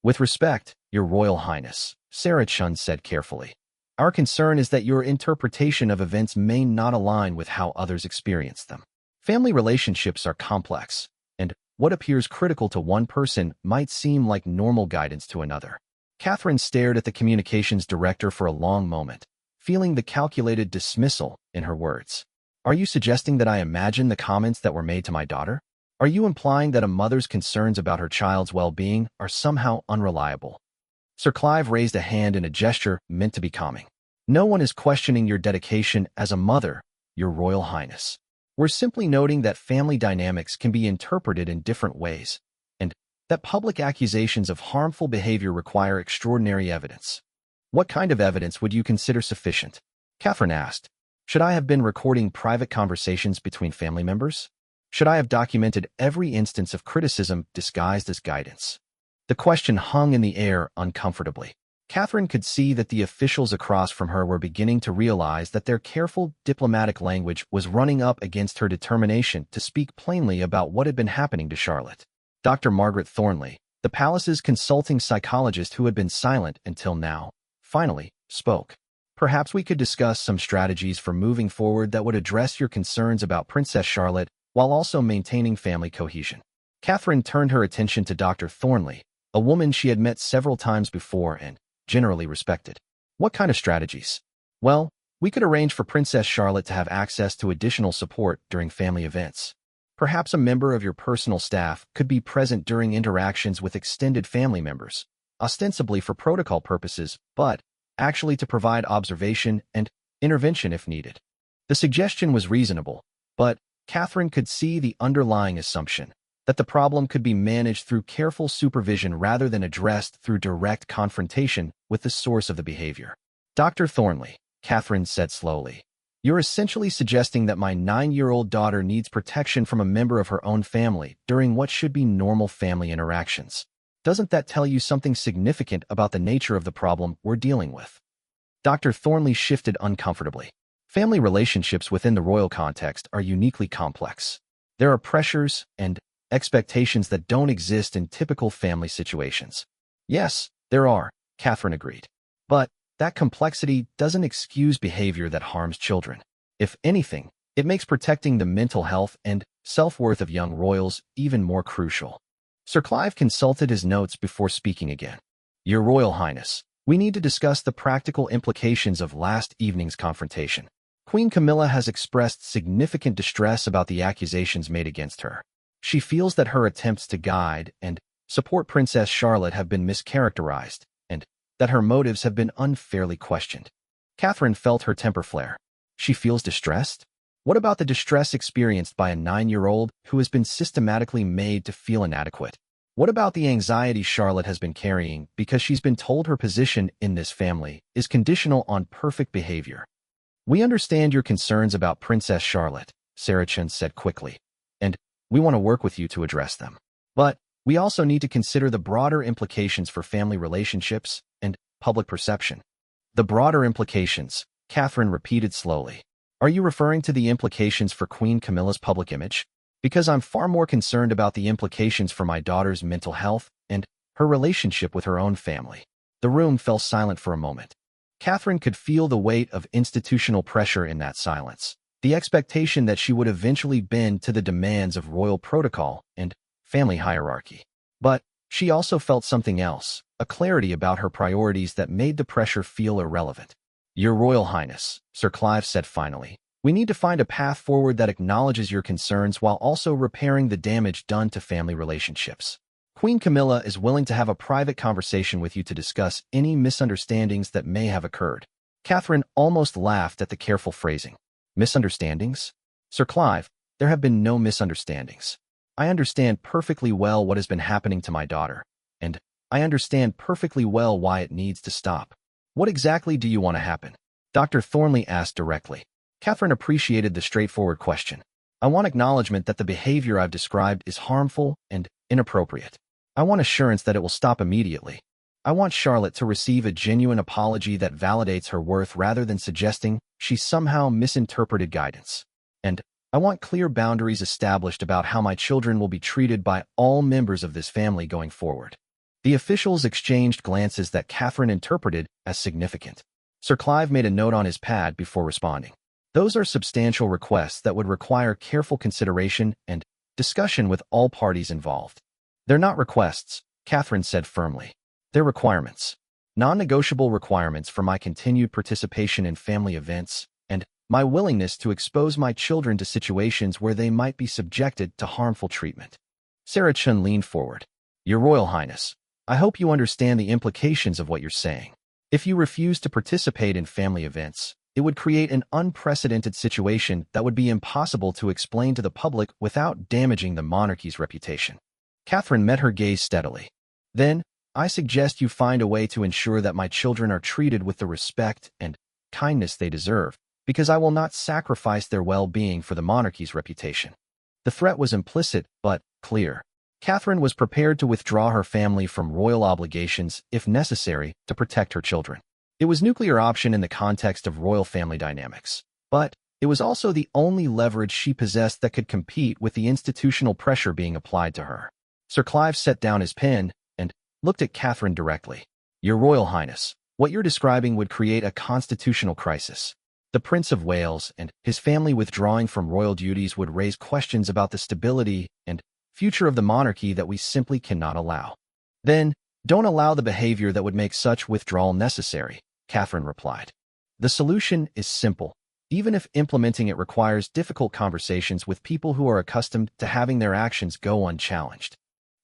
With respect, Your Royal Highness, Sarah Chun said carefully. Our concern is that your interpretation of events may not align with how others experience them. Family relationships are complex, and what appears critical to one person might seem like normal guidance to another. Catherine stared at the communications director for a long moment, feeling the calculated dismissal in her words. Are you suggesting that I imagine the comments that were made to my daughter? Are you implying that a mother's concerns about her child's well-being are somehow unreliable? Sir Clive raised a hand in a gesture meant to be calming. No one is questioning your dedication as a mother, Your Royal Highness. We're simply noting that family dynamics can be interpreted in different ways, and that public accusations of harmful behavior require extraordinary evidence. What kind of evidence would you consider sufficient? Catherine asked. Should I have been recording private conversations between family members? Should I have documented every instance of criticism disguised as guidance? The question hung in the air uncomfortably. Catherine could see that the officials across from her were beginning to realize that their careful diplomatic language was running up against her determination to speak plainly about what had been happening to Charlotte. Dr. Margaret Thornley, the palace's consulting psychologist who had been silent until now, finally spoke. Perhaps we could discuss some strategies for moving forward that would address your concerns about Princess Charlotte while also maintaining family cohesion. Catherine turned her attention to Dr. Thornley, a woman she had met several times before and generally respected. What kind of strategies? Well, we could arrange for Princess Charlotte to have access to additional support during family events. Perhaps a member of your personal staff could be present during interactions with extended family members, ostensibly for protocol purposes, but actually to provide observation and intervention if needed. The suggestion was reasonable, but Catherine could see the underlying assumption that the problem could be managed through careful supervision rather than addressed through direct confrontation with the source of the behavior. Dr. Thornley, Catherine said slowly, you're essentially suggesting that my 9-year-old daughter needs protection from a member of her own family during what should be normal family interactions. Doesn't that tell you something significant about the nature of the problem we're dealing with? Dr. Thornley shifted uncomfortably. Family relationships within the royal context are uniquely complex. There are pressures and expectations that don't exist in typical family situations. Yes, there are, Catherine agreed. But that complexity doesn't excuse behavior that harms children. If anything, it makes protecting the mental health and self-worth of young royals even more crucial. Sir Clive consulted his notes before speaking again. Your Royal Highness, we need to discuss the practical implications of last evening's confrontation. Queen Camilla has expressed significant distress about the accusations made against her. She feels that her attempts to guide and support Princess Charlotte have been mischaracterized, and that her motives have been unfairly questioned. Catherine felt her temper flare. She feels distressed? What about the distress experienced by a 9-year-old who has been systematically made to feel inadequate? What about the anxiety Charlotte has been carrying because she's been told her position in this family is conditional on perfect behavior? We understand your concerns about Princess Charlotte, Sarah Chun said quickly, and we want to work with you to address them. But we also need to consider the broader implications for family relationships and public perception. The broader implications, Catherine repeated slowly. Are you referring to the implications for Queen Camilla's public image? Because I'm far more concerned about the implications for my daughter's mental health and her relationship with her own family. The room fell silent for a moment. Catherine could feel the weight of institutional pressure in that silence, the expectation that she would eventually bend to the demands of royal protocol and family hierarchy. But she also felt something else, a clarity about her priorities that made the pressure feel irrelevant. Your Royal Highness, Sir Clive said finally, we need to find a path forward that acknowledges your concerns while also repairing the damage done to family relationships. Queen Camilla is willing to have a private conversation with you to discuss any misunderstandings that may have occurred. Catherine almost laughed at the careful phrasing. Misunderstandings? Sir Clive, there have been no misunderstandings. I understand perfectly well what has been happening to my daughter, and I understand perfectly well why it needs to stop. What exactly do you want to happen? Dr. Thornley asked directly. Catherine appreciated the straightforward question. I want acknowledgement that the behavior I've described is harmful and inappropriate. I want assurance that it will stop immediately. I want Charlotte to receive a genuine apology that validates her worth rather than suggesting she somehow misinterpreted guidance. And I want clear boundaries established about how my children will be treated by all members of this family going forward. The officials exchanged glances that Catherine interpreted as significant. Sir Clive made a note on his pad before responding. Those are substantial requests that would require careful consideration and discussion with all parties involved. They're not requests, Catherine said firmly. They're requirements. Non-negotiable requirements for my continued participation in family events and my willingness to expose my children to situations where they might be subjected to harmful treatment. Sarah Chun leaned forward. Your Royal Highness, I hope you understand the implications of what you're saying. If you refuse to participate in family events, it would create an unprecedented situation that would be impossible to explain to the public without damaging the monarchy's reputation. Catherine met her gaze steadily. Then, I suggest you find a way to ensure that my children are treated with the respect and kindness they deserve, because I will not sacrifice their well-being for the monarchy's reputation. The threat was implicit, but clear. Catherine was prepared to withdraw her family from royal obligations if necessary to protect her children. It was nuclear option in the context of royal family dynamics, but it was also the only leverage she possessed that could compete with the institutional pressure being applied to her. Sir Clive set down his pen and looked at Catherine directly. Your Royal Highness, what you're describing would create a constitutional crisis. The Prince of Wales and his family withdrawing from royal duties would raise questions about the stability and future of the monarchy that we simply cannot allow. Then, don't allow the behavior that would make such withdrawal necessary, Catherine replied. The solution is simple, even if implementing it requires difficult conversations with people who are accustomed to having their actions go unchallenged.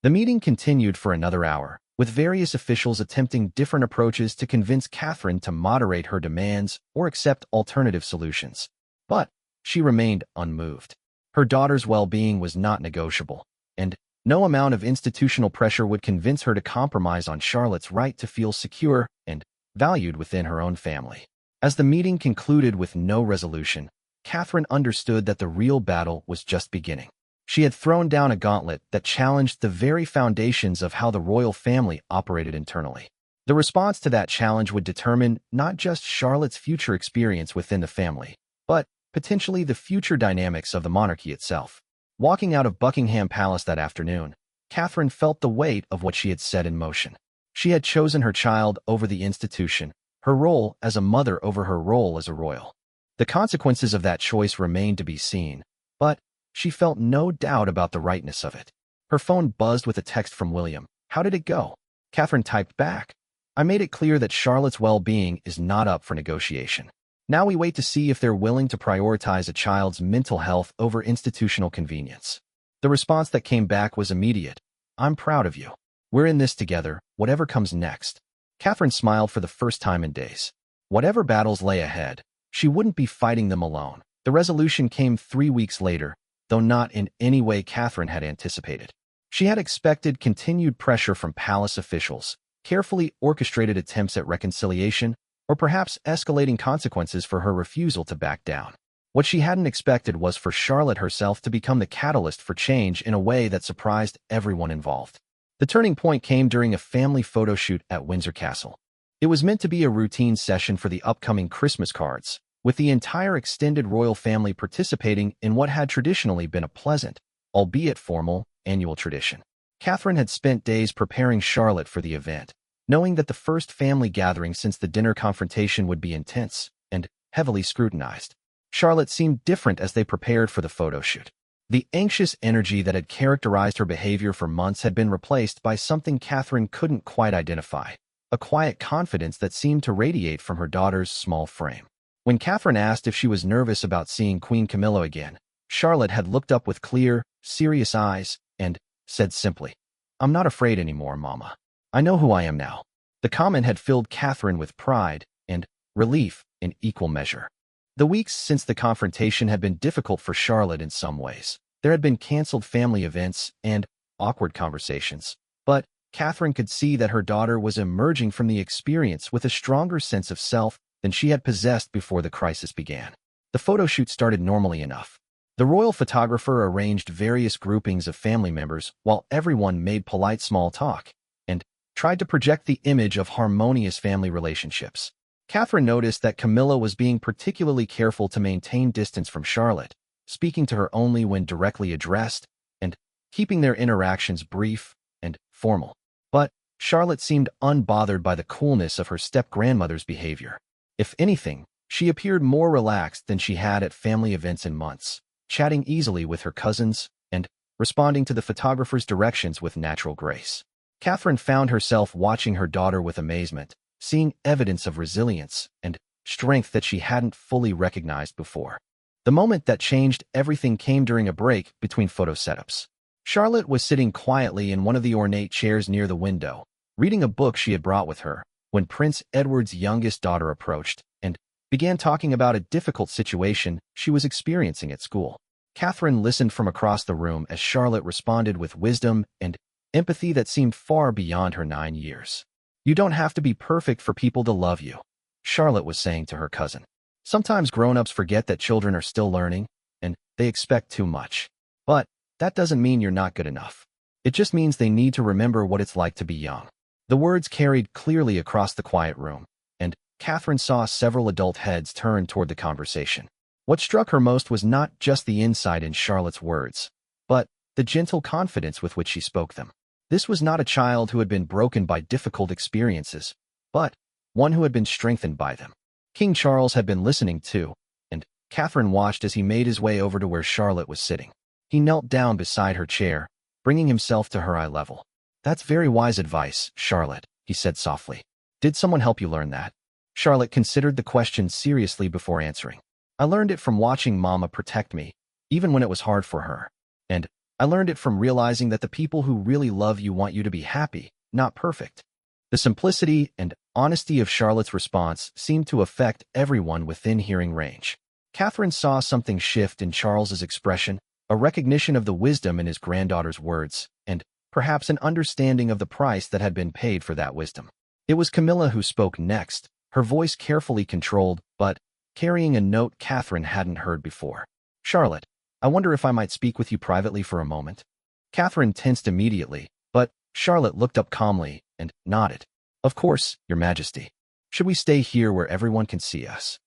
The meeting continued for another hour, with various officials attempting different approaches to convince Catherine to moderate her demands or accept alternative solutions. But she remained unmoved. Her daughter's well-being was not negotiable, and no amount of institutional pressure would convince her to compromise on Charlotte's right to feel secure and valued within her own family. As the meeting concluded with no resolution, Catherine understood that the real battle was just beginning. She had thrown down a gauntlet that challenged the very foundations of how the royal family operated internally. The response to that challenge would determine not just Charlotte's future experience within the family, but potentially the future dynamics of the monarchy itself. Walking out of Buckingham Palace that afternoon, Catherine felt the weight of what she had set in motion. She had chosen her child over the institution, her role as a mother over her role as a royal. The consequences of that choice remained to be seen, but she felt no doubt about the rightness of it. Her phone buzzed with a text from William. How did it go? Catherine typed back. I made it clear that Charlotte's well-being is not up for negotiation. Now we wait to see if they're willing to prioritize a child's mental health over institutional convenience. The response that came back was immediate. I'm proud of you. We're in this together, whatever comes next. Catherine smiled for the first time in days. Whatever battles lay ahead, she wouldn't be fighting them alone. The resolution came 3 weeks later, though not in any way Catherine had anticipated. She had expected continued pressure from palace officials, carefully orchestrated attempts at reconciliation, or perhaps escalating consequences for her refusal to back down. What she hadn't expected was for Charlotte herself to become the catalyst for change in a way that surprised everyone involved. The turning point came during a family photo shoot at Windsor Castle. It was meant to be a routine session for the upcoming Christmas cards, with the entire extended royal family participating in what had traditionally been a pleasant, albeit formal, annual tradition. Catherine had spent days preparing Charlotte for the event, knowing that the first family gathering since the dinner confrontation would be intense and heavily scrutinized. Charlotte seemed different as they prepared for the photo shoot. The anxious energy that had characterized her behavior for months had been replaced by something Catherine couldn't quite identify, a quiet confidence that seemed to radiate from her daughter's small frame. When Catherine asked if she was nervous about seeing Queen Camilla again, Charlotte had looked up with clear, serious eyes and said simply, I'm not afraid anymore, Mama. I know who I am now. The comment had filled Catherine with pride and relief in equal measure. The weeks since the confrontation had been difficult for Charlotte in some ways. There had been canceled family events and awkward conversations, but Catherine could see that her daughter was emerging from the experience with a stronger sense of self than she had possessed before the crisis began. The photo shoot started normally enough. The royal photographer arranged various groupings of family members while everyone made polite small talk and tried to project the image of harmonious family relationships. Catherine noticed that Camilla was being particularly careful to maintain distance from Charlotte, speaking to her only when directly addressed and keeping their interactions brief and formal. But Charlotte seemed unbothered by the coolness of her step-grandmother's behavior. If anything, she appeared more relaxed than she had at family events in months, chatting easily with her cousins and responding to the photographer's directions with natural grace. Catherine found herself watching her daughter with amazement, seeing evidence of resilience and strength that she hadn't fully recognized before. The moment that changed everything came during a break between photo setups. Charlotte was sitting quietly in one of the ornate chairs near the window, reading a book she had brought with her, when Prince Edward's youngest daughter approached and began talking about a difficult situation she was experiencing at school. Catherine listened from across the room as Charlotte responded with wisdom and empathy that seemed far beyond her 9 years. "You don't have to be perfect for people to love you," Charlotte was saying to her cousin. "Sometimes grown-ups forget that children are still learning, and they expect too much. But that doesn't mean you're not good enough. It just means they need to remember what it's like to be young." The words carried clearly across the quiet room, and Catherine saw several adult heads turn toward the conversation. What struck her most was not just the insight in Charlotte's words, but the gentle confidence with which she spoke them. This was not a child who had been broken by difficult experiences, but one who had been strengthened by them. King Charles had been listening too, and Catherine watched as he made his way over to where Charlotte was sitting. He knelt down beside her chair, bringing himself to her eye level. "That's very wise advice, Charlotte," he said softly. "Did someone help you learn that?" Charlotte considered the question seriously before answering. "I learned it from watching Mama protect me, even when it was hard for her. And I learned it from realizing that the people who really love you want you to be happy, not perfect." The simplicity and honesty of Charlotte's response seemed to affect everyone within hearing range. Catherine saw something shift in Charles's expression, a recognition of the wisdom in his granddaughter's words, and perhaps an understanding of the price that had been paid for that wisdom. It was Camilla who spoke next, her voice carefully controlled, but carrying a note Catherine hadn't heard before. "Charlotte, I wonder if I might speak with you privately for a moment." Catherine tensed immediately, but Charlotte looked up calmly and nodded. "Of course, Your Majesty. Should we stay here where everyone can see us?"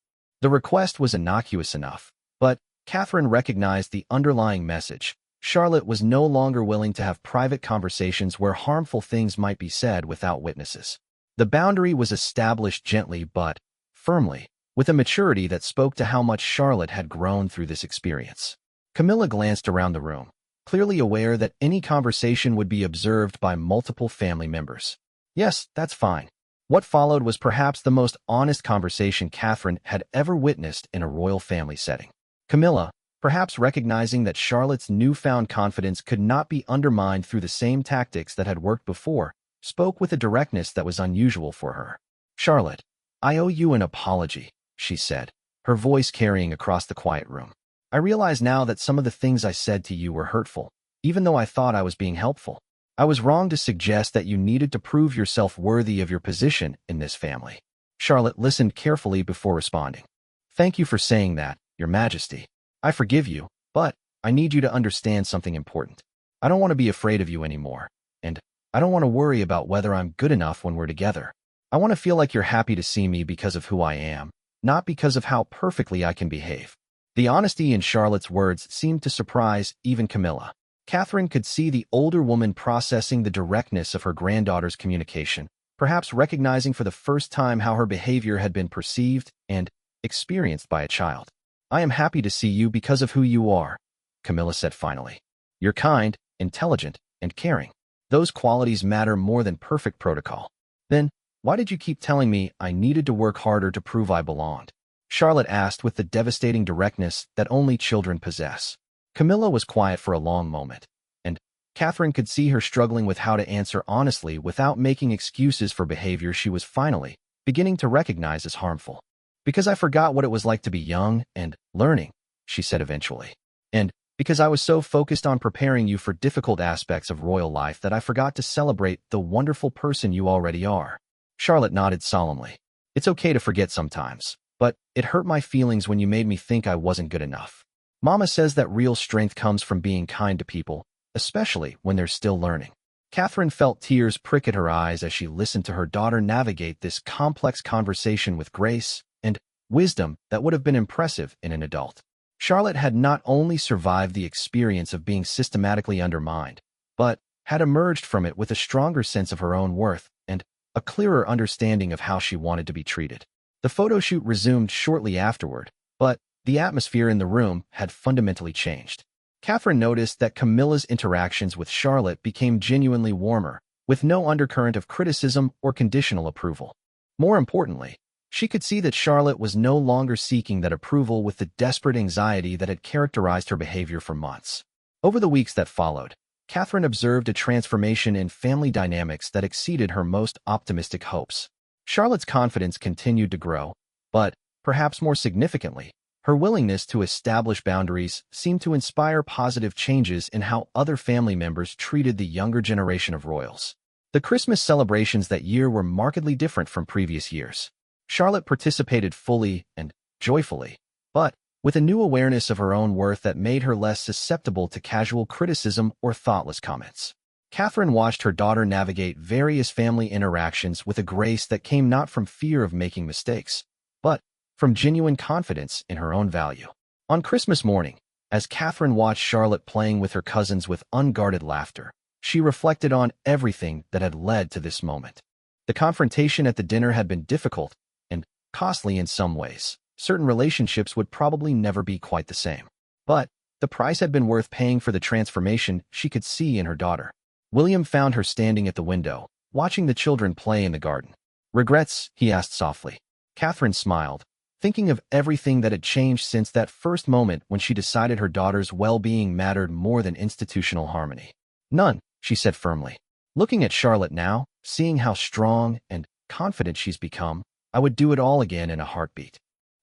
The request was innocuous enough, but Catherine recognized the underlying message. Charlotte was no longer willing to have private conversations where harmful things might be said without witnesses. The boundary was established gently but firmly, with a maturity that spoke to how much Charlotte had grown through this experience. Camilla glanced around the room, clearly aware that any conversation would be observed by multiple family members. "Yes, that's fine." What followed was perhaps the most honest conversation Catherine had ever witnessed in a royal family setting. Camilla, perhaps recognizing that Charlotte's newfound confidence could not be undermined through the same tactics that had worked before, spoke with a directness that was unusual for her. "Charlotte, I owe you an apology," she said, her voice carrying across the quiet room. "I realize now that some of the things I said to you were hurtful, even though I thought I was being helpful. I was wrong to suggest that you needed to prove yourself worthy of your position in this family." Charlotte listened carefully before responding. "Thank you for saying that, Your Majesty. I forgive you, but I need you to understand something important. I don't want to be afraid of you anymore, and I don't want to worry about whether I'm good enough when we're together. I want to feel like you're happy to see me because of who I am, not because of how perfectly I can behave." The honesty in Charlotte's words seemed to surprise even Camilla. Catherine could see the older woman processing the directness of her granddaughter's communication, perhaps recognizing for the first time how her behavior had been perceived and experienced by a child. "I am happy to see you because of who you are," Camilla said finally. "You're kind, intelligent, and caring. Those qualities matter more than perfect protocol. Then, why did you keep telling me I needed to work harder to prove I belonged?" Charlotte asked with the devastating directness that only children possess. Camilla was quiet for a long moment, and Catherine could see her struggling with how to answer honestly without making excuses for behavior she was finally beginning to recognize as harmful. "Because I forgot what it was like to be young and learning," she said eventually. "And Because I was so focused on preparing you for difficult aspects of royal life that I forgot to celebrate the wonderful person you already are. Charlotte nodded solemnly. It's okay to forget sometimes, but it hurt my feelings when you made me think I wasn't good enough. Mama says that real strength comes from being kind to people, especially when they're still learning. Catherine felt tears prick at her eyes as she listened to her daughter navigate this complex conversation with grace and wisdom that would have been impressive in an adult. Charlotte had not only survived the experience of being systematically undermined, but had emerged from it with a stronger sense of her own worth and a clearer understanding of how she wanted to be treated. The photo shoot resumed shortly afterward, but the atmosphere in the room had fundamentally changed. Catherine noticed that Camilla's interactions with Charlotte became genuinely warmer, with no undercurrent of criticism or conditional approval. More importantly, she could see that Charlotte was no longer seeking that approval with the desperate anxiety that had characterized her behavior for months. Over the weeks that followed, Catherine observed a transformation in family dynamics that exceeded her most optimistic hopes. Charlotte's confidence continued to grow, but, perhaps more significantly, her willingness to establish boundaries seemed to inspire positive changes in how other family members treated the younger generation of royals. The Christmas celebrations that year were markedly different from previous years. Charlotte participated fully and joyfully, but with a new awareness of her own worth that made her less susceptible to casual criticism or thoughtless comments. Catherine watched her daughter navigate various family interactions with a grace that came not from fear of making mistakes, but from genuine confidence in her own value. On Christmas morning, as Catherine watched Charlotte playing with her cousins with unguarded laughter, she reflected on everything that had led to this moment. The confrontation at the dinner had been difficult and costly in some ways. Certain relationships would probably never be quite the same. But the price had been worth paying for the transformation she could see in her daughter. William found her standing at the window, watching the children play in the garden. "Regrets?" he asked softly. Catherine smiled, thinking of everything that had changed since that first moment when she decided her daughter's well-being mattered more than institutional harmony. "None," she said firmly. "Looking at Charlotte now, seeing how strong and confident she's become, I would do it all again in a heartbeat."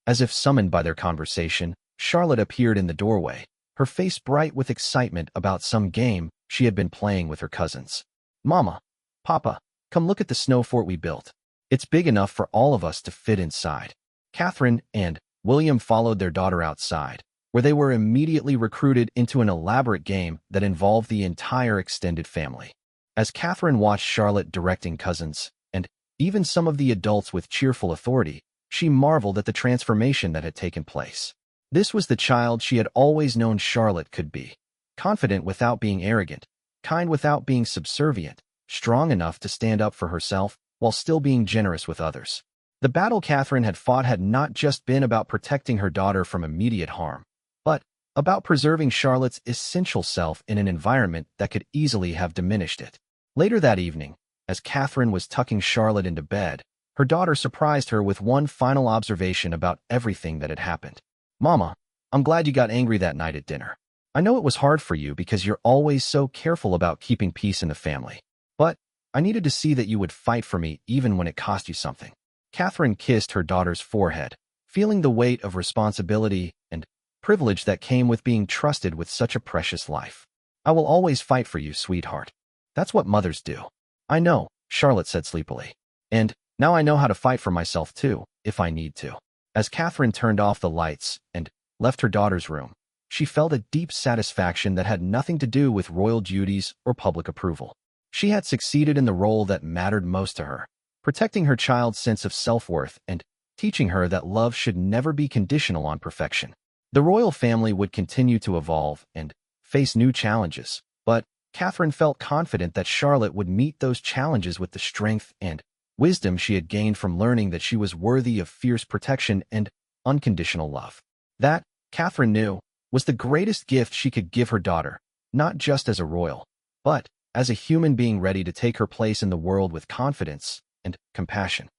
As if summoned by their conversation, Charlotte appeared in the doorway, her face bright with excitement about some game she had been playing with her cousins. "Mama, Papa, come look at the snow fort we built. It's big enough for all of us to fit inside." Catherine and William followed their daughter outside, where they were immediately recruited into an elaborate game that involved the entire extended family. As Catherine watched Charlotte directing cousins, and even some of the adults with cheerful authority, she marveled at the transformation that had taken place. This was the child she had always known Charlotte could be. Confident without being arrogant, kind without being subservient, strong enough to stand up for herself while still being generous with others. The battle Catherine had fought had not just been about protecting her daughter from immediate harm, but about preserving Charlotte's essential self in an environment that could easily have diminished it. Later that evening, as Catherine was tucking Charlotte into bed, her daughter surprised her with one final observation about everything that had happened. "Mama, I'm glad you got angry that night at dinner. I know it was hard for you because you're always so careful about keeping peace in the family. But I needed to see that you would fight for me even when it cost you something." Catherine kissed her daughter's forehead, feeling the weight of responsibility and privilege that came with being trusted with such a precious life. "I will always fight for you, sweetheart. That's what mothers do." "I know," Charlotte said sleepily. "And now I know how to fight for myself too, if I need to." As Catherine turned off the lights and left her daughter's room, she felt a deep satisfaction that had nothing to do with royal duties or public approval. She had succeeded in the role that mattered most to her, protecting her child's sense of self-worth and teaching her that love should never be conditional on perfection. The royal family would continue to evolve and face new challenges, but Catherine felt confident that Charlotte would meet those challenges with the strength and wisdom she had gained from learning that she was worthy of fierce protection and unconditional love. That, Catherine knew, was the greatest gift she could give her daughter, not just as a royal, but as a human being ready to take her place in the world with confidence and compassion.